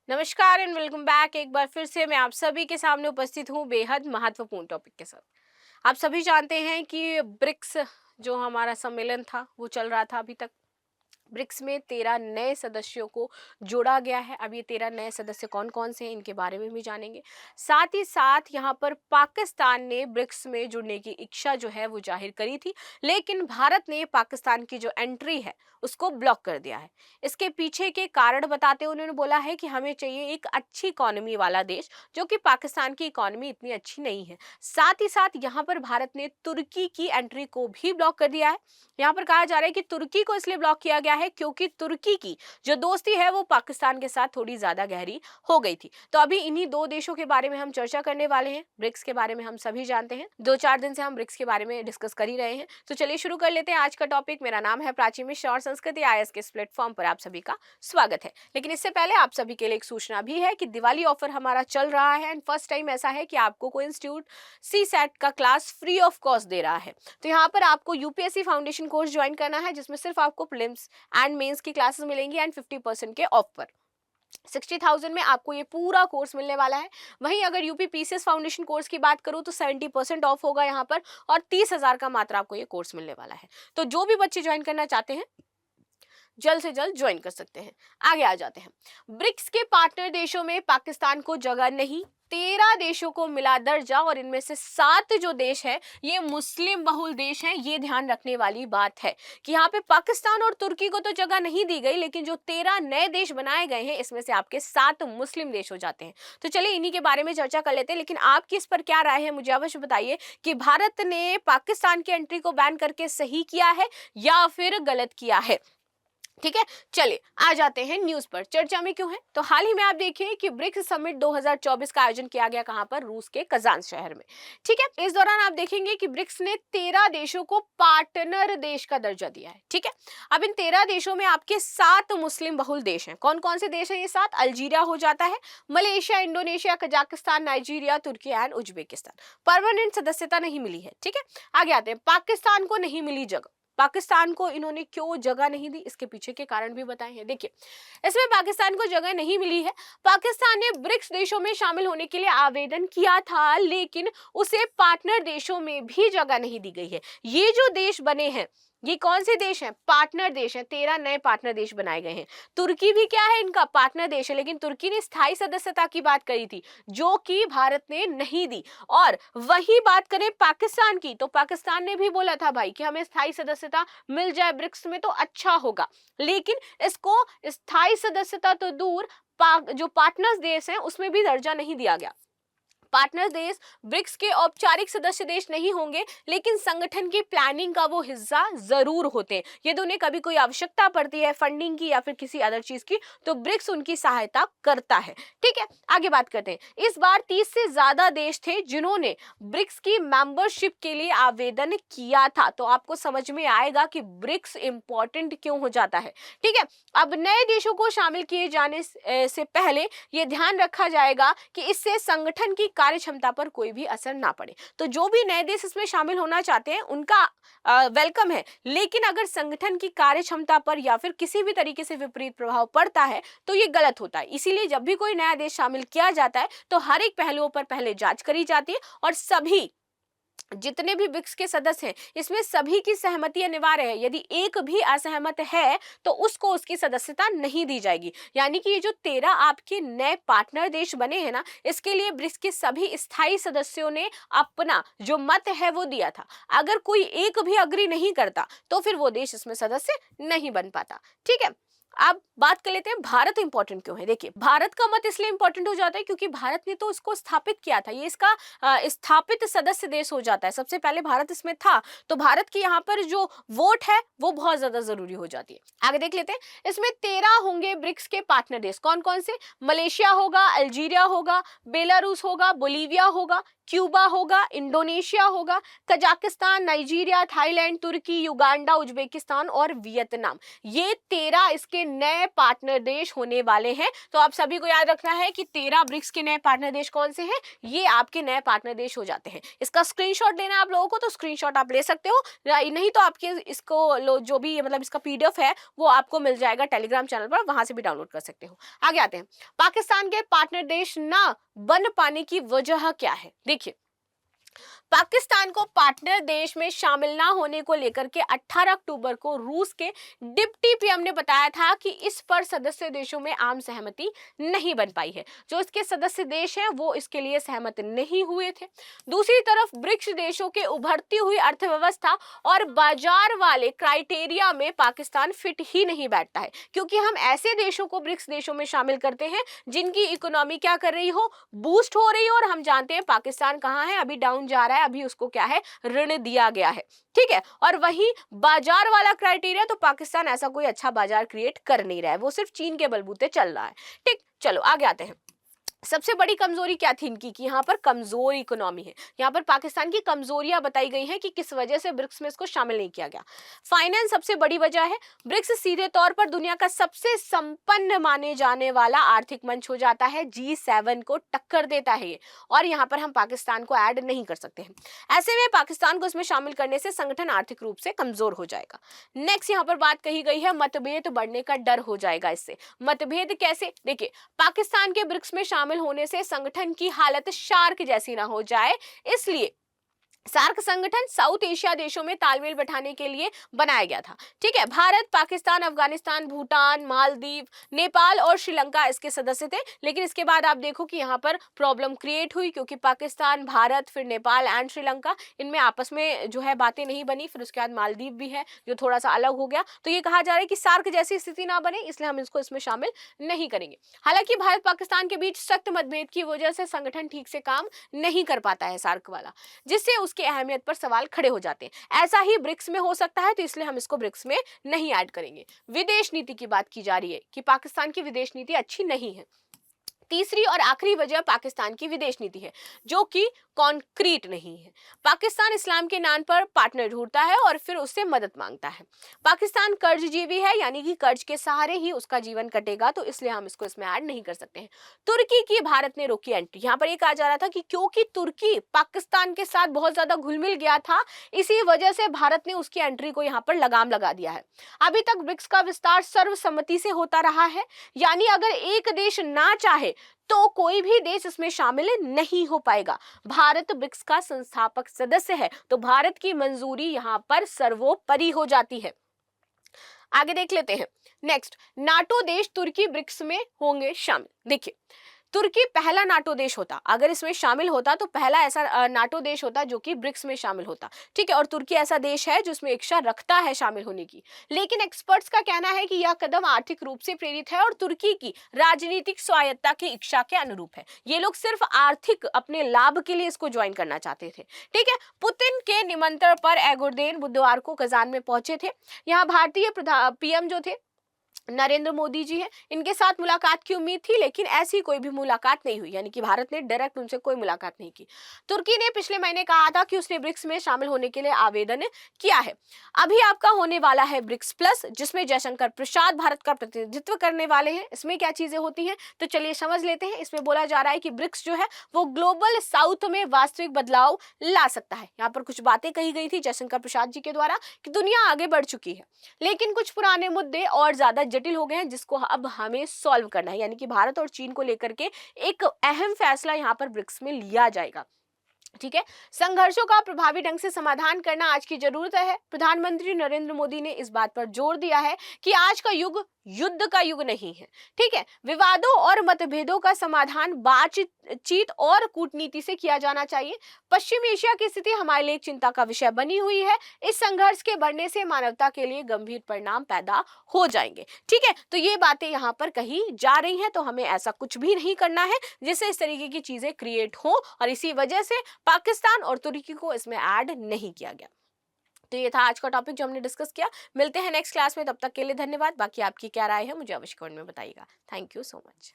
नमस्कार and welcome back. एक बार फिर से मैं आप सभी के सामने उपस्थित हूँ बेहद महत्वपूर्ण टॉपिक के साथ। आप सभी जानते हैं कि ब्रिक्स जो हमारा सम्मेलन था वो चल रहा था अभी तक। ब्रिक्स में 13 नए सदस्यों को जोड़ा गया है। अब ये 13 नए सदस्य कौन कौन से हैं इनके बारे में भी जानेंगे। साथ ही साथ यहाँ पर पाकिस्तान ने ब्रिक्स में जुड़ने की इच्छा जो है वो जाहिर करी थी, लेकिन भारत ने पाकिस्तान की जो एंट्री है उसको ब्लॉक कर दिया है। इसके पीछे के कारण बताते हुए उन्होंने बोला है कि हमें चाहिए एक अच्छी इकोनॉमी वाला देश, जो कि पाकिस्तान की इकोनॉमी इतनी अच्छी नहीं है। साथ ही साथ यहाँ पर भारत ने तुर्की की एंट्री को भी ब्लॉक कर दिया है। यहाँ पर कहा जा रहा है कि तुर्की को इसलिए ब्लॉक किया गया है क्योंकि तुर्की की जो दोस्ती है वो पाकिस्तान के साथ थोड़ी ज्यादा गहरी हो गई थी। तो अभी इन्हीं दो देशों के बारे में हम चर्चा करने वाले हैं। ब्रिक्स के बारे में हम सभी जानते हैं, 2-4 दिन से हम ब्रिक्स के बारे में डिस्कस कर ही रहे हैं। तो चलिए शुरू कर लेते हैं आज का टॉपिक। मेरा नाम है प्राची मिश्रा और संस्कृति आईएएस के इस प्लेटफॉर्म पर आप सभी का स्वागत है। लेकिन इससे पहले आप सभी के लिए एक सूचना भी है कि दिवाली ऑफर हमारा चल रहा है एंड फर्स्ट टाइम ऐसा है कि आपको कोई इंस्टीट्यूट सी सेट का क्लास फ्री ऑफ कॉस्ट दे रहा है। तो यहाँ पर आपको यूपीएससी फाउंडेशन कोर्स ज्वाइन करना है, जिसमें सिर्फ आपको प्रीलिम्स एंड मेंस की क्लासेस मिलेंगी एंड 50% के ऑफ पर 60,000 में आपको ये पूरा कोर्स मिलने वाला है। वहीं अगर यूपी पीसीएस फाउंडेशन कोर्स की बात करूं तो 70% ऑफ होगा यहाँ पर और 30,000 का मात्र आपको ये कोर्स मिलने वाला है। तो जो भी बच्चे ज्वाइन करना चाहते हैं जल्द से जल्द ज्वाइन कर सकते हैं। आगे आ जाते हैं। ब्रिक्स के पार्टनर देशों में पाकिस्तान को जगह नहीं, 13 देशों को मिला दर्जा और इनमें से 7 जो देश है ये मुस्लिम बहुल देश हैं। ये ध्यान रखने वाली बात है कि यहाँ पे पाकिस्तान और तुर्की को तो जगह नहीं दी गई, लेकिन जो 13 नए देश बनाए गए हैं इसमें से आपके 7 मुस्लिम देश हो जाते हैं। तो चलिए इन्हीं के बारे में चर्चा कर लेते हैं। लेकिन आपकी इस पर क्या राय है मुझे अवश्य बताइए कि भारत ने पाकिस्तान की एंट्री को बैन करके सही किया है या फिर गलत किया है। ठीक है, चलिए आ जाते हैं न्यूज पर। चर्चा में क्यों है, तो हाल ही में आप देखिए कि ब्रिक्स समिट 2024 का आयोजन किया गया कहां पर, रूस के कजान शहर में। ठीक है, इस दौरान आप देखेंगे कि ब्रिक्स ने 13 देशों को पार्टनर देश का दर्जा दिया है। ठीक है, अब इन 13 देशों में आपके 7 मुस्लिम बहुल देश हैं। कौन कौन से देश हैं ये 7? अल्जीरिया हो जाता है, मलेशिया, इंडोनेशिया, कजाकिस्तान, नाइजीरिया, तुर्की एंड उज्बेकिस्तान। परमानेंट सदस्यता नहीं मिली है। ठीक है, आगे आते हैं। पाकिस्तान को नहीं मिली जगह। पाकिस्तान को इन्होंने क्यों जगह नहीं दी, इसके पीछे के कारण भी बताए हैं। देखिए, इसमें पाकिस्तान को जगह नहीं मिली है। पाकिस्तान ने ब्रिक्स देशों में शामिल होने के लिए आवेदन किया था, लेकिन उसे पार्टनर देशों में भी जगह नहीं दी गई है। ये जो देश बने हैं ये कौन से देश हैं? पार्टनर देश हैं। 13 नए पार्टनर देश बनाए गए हैं। तुर्की भी क्या है, इनका पार्टनर देश है, लेकिन तुर्की ने स्थायी सदस्यता की बात करी थी जो कि भारत ने नहीं दी। और वही बात करें पाकिस्तान की, तो पाकिस्तान ने भी बोला था भाई कि हमें स्थायी सदस्यता मिल जाए ब्रिक्स में तो अच्छा होगा, लेकिन इसको स्थायी सदस्यता तो दूर जो पार्टनर्स देश हैं उसमें भी दर्जा नहीं दिया गया। पार्टनर देश ब्रिक्स के औपचारिक सदस्य देश नहीं होंगे, लेकिन संगठन की प्लानिंग का वो हिस्सा जरूर होते हैं। यदि उन्हें कभी कोई आवश्यकता पड़ती है फंडिंग की या फिर किसी अदर चीज की, तो ब्रिक्स उनकी सहायता करता है। ठीक है, आगे बात करते हैं। इस बार 30 से ज्यादा देश थे जिन्होंने ब्रिक्स की मेंबरशिप के लिए आवेदन किया था। तो आपको समझ में आएगा कि ब्रिक्स इंपॉर्टेंट क्यों हो जाता है। ठीक है, अब नए देशों को शामिल किए जाने से पहले यह ध्यान रखा जाएगा कि इससे संगठन की कार्य क्षमता पर कोई भी असर ना पड़े। तो जो भी नए देश इसमें शामिल होना चाहते हैं उनका वेलकम है, लेकिन अगर संगठन की कार्य क्षमता पर या फिर किसी भी तरीके से विपरीत प्रभाव पड़ता है तो ये गलत होता है। इसीलिए जब भी कोई नया देश शामिल किया जाता है तो हर एक पहलुओं पर पहले जांच करी जाती है और सभी जितने भी ब्रिक्स के सदस्य हैं इसमें सभी की सहमति अनिवार्य है। यदि एक भी असहमत है तो उसको उसकी सदस्यता नहीं दी जाएगी। यानी कि ये जो 13 आपके नए पार्टनर देश बने हैं ना, इसके लिए ब्रिक्स के सभी स्थायी सदस्यों ने अपना जो मत है वो दिया था। अगर कोई एक भी अग्री नहीं करता तो फिर वो देश इसमें सदस्य नहीं बन पाता। ठीक है, अब बात कर लेते हैं भारत इंपॉर्टेंट क्यों है। देखिए, भारत का मत इसलिए इंपॉर्टेंट हो जाता है क्योंकि भारत ने तो इसको स्थापित किया था। ये इसका स्थापित सदस्य देश हो जाता है। सबसे पहले भारत इसमें था, तो भारत की यहाँ पर जो वोट है वो बहुत ज्यादा जरूरी हो जाती है। आगे देख लेते हैं। इसमें 13 होंगे ब्रिक्स के पार्टनर देश। कौन कौन से? मलेशिया होगा, अल्जीरिया होगा, बेलारूस होगा, बोलीविया होगा, क्यूबा होगा, इंडोनेशिया होगा, कजाकिस्तान, नाइजीरिया, थाईलैंड, तुर्की, युगांडा, उज्बेकिस्तान और वियतनाम। ये 13 इसके नए पार्टनर देश होने वाले हैं। तो आप सभी को याद रखना है कि 13 ब्रिक्स के नए पार्टनर देश कौन से हैं, ये आपके नए पार्टनर देश हो जाते हैं। इसका स्क्रीनशॉट लेना है आप लोगों को तो स्क्रीनशॉट आप ले सकते हो, नहीं तो आपके इसको जो भी मतलब इसका पीडीएफ है वो आपको मिल जाएगा टेलीग्राम चैनल पर, वहां से भी डाउनलोड कर सकते हो। आगे आते हैं, पाकिस्तान के पार्टनर देश ना बन पाने की वजह क्या है। देखिए, पाकिस्तान को पार्टनर देश में शामिल ना होने को लेकर के 18 अक्टूबर को रूस के डिप्टी पीएम ने बताया था कि इस पर सदस्य देशों में आम सहमति नहीं बन पाई है। जो इसके सदस्य देश हैं वो इसके लिए सहमत नहीं हुए थे। दूसरी तरफ ब्रिक्स देशों के उभरती हुई अर्थव्यवस्था और बाजार वाले क्राइटेरिया में पाकिस्तान फिट ही नहीं बैठता है, क्योंकि हम ऐसे देशों को ब्रिक्स देशों में शामिल करते हैं जिनकी इकोनॉमी क्या कर रही हो, बूस्ट हो रही हो, और हम जानते हैं पाकिस्तान कहाँ है, अभी डाउन जा रहा है, अभी उसको क्या है, ऋण दिया गया है। ठीक है, और वही बाजार वाला क्राइटेरिया, तो पाकिस्तान ऐसा कोई अच्छा बाजार क्रिएट कर नहीं रहा है, वो सिर्फ चीन के बलबूते चल रहा है। ठीक, चलो आगे आते हैं। सबसे बड़ी कमजोरी क्या थी इनकी, कि यहाँ पर कमजोर इकोनॉमी है। यहाँ पर पाकिस्तान की कमजोरियां बताई गई हैं कि किस वजह से ब्रिक्स में इसको शामिल नहीं किया गया। फाइनेंस सबसे बड़ी वजह है। ब्रिक्स सीधे तौर पर दुनिया का सबसे संपन्न माने जाने वाला आर्थिक मंच हो जाता है, G7 को टक्कर देता है ये, और यहाँ पर हम पाकिस्तान को ऐड नहीं कर सकते हैं। ऐसे में पाकिस्तान को इसमें शामिल करने से संगठन आर्थिक रूप से कमजोर हो जाएगा। नेक्स्ट यहाँ पर बात कही गई है, मतभेद बढ़ने का डर हो जाएगा इससे। मतभेद कैसे, देखिए, पाकिस्तान के ब्रिक्स में शामिल होने से संगठन की हालत शार्क जैसी ना हो जाए, इसलिए सार्क संगठन साउथ एशिया देशों में तालमेल बैठाने के लिए बनाया गया था। ठीक है, भारत, पाकिस्तान, अफगानिस्तान, भूटान, मालदीव, नेपाल और श्रीलंका इसके सदस्य थे। लेकिन इसके बाद आप देखो कि यहाँ पर प्रॉब्लम क्रिएट हुई, क्योंकि पाकिस्तान, भारत, फिर नेपाल एंड श्रीलंका, इनमें आपस में जो है बातें नहीं बनी। फिर उसके बाद मालदीव भी है जो थोड़ा सा अलग हो गया। तो ये कहा जा रहा है कि सार्क जैसी स्थिति ना बने, इसलिए हम इसको इसमें शामिल नहीं करेंगे। हालांकि भारत पाकिस्तान के बीच सख्त मतभेद की वजह से संगठन ठीक से काम नहीं कर पाता है सार्क वाला, जिससे उसकी अहमियत पर सवाल खड़े हो जाते हैं। ऐसा ही ब्रिक्स में हो सकता है, तो इसलिए हम इसको ब्रिक्स में नहीं ऐड करेंगे। विदेश नीति की बात की जा रही है कि पाकिस्तान की विदेश नीति अच्छी नहीं है। तीसरी और आखिरी वजह पाकिस्तान की विदेश नीति है, जो कि कॉन्क्रीट नहीं है। पाकिस्तान इस्लाम के नाम पर पार्टनर ढूंढता है और फिर उससे मदद मांगता है। पाकिस्तान कर्जजीवी है, यानी कि कर्ज के सहारे ही उसका जीवन कटेगा, तो इसलिए हम इसको इसमें ऐड नहीं कर सकते हैं। तुर्की की भारत ने रोकी एंट्री। यहाँ पर ये कहा जा रहा था कि क्योंकि तुर्की पाकिस्तान के साथ बहुत ज्यादा घुल मिल गया था, इसी वजह से भारत ने उसकी एंट्री को यहाँ पर लगाम लगा दिया है। अभी तक ब्रिक्स का विस्तार सर्वसम्मति से होता रहा है, यानी अगर एक देश ना चाहे तो कोई भी देश इसमें शामिल नहीं हो पाएगा। भारत ब्रिक्स का संस्थापक सदस्य है, तो भारत की मंजूरी यहां पर सर्वोपरि हो जाती है। आगे देख लेते हैं। नेक्स्ट, नाटो देश तुर्की ब्रिक्स में होंगे शामिल। देखिए, तुर्की पहला नाटो देश होता, अगर इसमें शामिल होता तो पहला ऐसा नाटो देश होता जो कि ब्रिक्स में शामिल होता। ठीक है, और तुर्की ऐसा देश है जो इसमें इच्छा रखता है शामिल होने की। लेकिन एक्सपर्ट्स का कहना है कि यह कदम आर्थिक रूप से प्रेरित है और तुर्की की राजनीतिक स्वायत्तता की इच्छा के अनुरूप है। ये लोग सिर्फ आर्थिक अपने लाभ के लिए इसको ज्वाइन करना चाहते थे। ठीक है, पुतिन के निमंत्रण पर एर्दोगान बुधवार को कजान में पहुंचे थे। यहाँ भारतीय पीएम जो थे नरेंद्र मोदी जी हैं, इनके साथ मुलाकात की उम्मीद थी, लेकिन ऐसी कोई भी मुलाकात नहीं हुई, यानी कि भारत ने डायरेक्ट उनसे कोई मुलाकात नहीं की। तुर्की ने पिछले महीने कहा था कि उसने ब्रिक्स में शामिल होने के लिए आवेदन किया है। अभी आपका होने वाला है ब्रिक्स प्लस, जिसमें जयशंकर प्रसाद भारत का प्रतिनिधित्व करने वाले हैं। इसमें क्या चीजें होती हैं, तो चलिए समझ लेते हैं। इसमें बोला जा रहा है कि ब्रिक्स जो है वो ग्लोबल साउथ में वास्तविक बदलाव ला सकता है। यहाँ पर कुछ बातें कही गई थी जयशंकर प्रसाद जी के द्वारा कि दुनिया आगे बढ़ चुकी है, लेकिन कुछ पुराने मुद्दे और ज्यादा जटिल हो गए हैं, जिसको अब हमें सॉल्व करना है। यानी कि भारत और चीन को लेकर के एक अहम फैसला यहाँ पर ब्रिक्स में लिया जाएगा। ठीक है, संघर्षों का प्रभावी ढंग से समाधान करना आज की जरूरत है। प्रधानमंत्री नरेंद्र मोदी ने इस बात पर जोर दिया है कि आज का युग युद्ध का युग नहीं है। ठीक है, विवादों और मतभेदों का समाधान बातचीत और कूटनीति से किया जाना चाहिए। पश्चिम एशिया की स्थिति हमारे लिए चिंता का विषय बनी हुई है। इस संघर्ष के बढ़ने से मानवता के लिए गंभीर परिणाम पैदा हो जाएंगे। ठीक है, तो ये बातें यहाँ पर कही जा रही हैं, तो हमें ऐसा कुछ भी नहीं करना है जिससे इस तरीके की चीजें क्रिएट हो, और इसी वजह से पाकिस्तान और तुर्की को इसमें ऐड नहीं किया गया। तो ये था आज का टॉपिक जो हमने डिस्कस किया। मिलते हैं नेक्स्ट क्लास में, तब तक के लिए धन्यवाद। बाकी आपकी क्या राय है मुझे अवश्य कमेंट में बताइएगा। Thank you so much.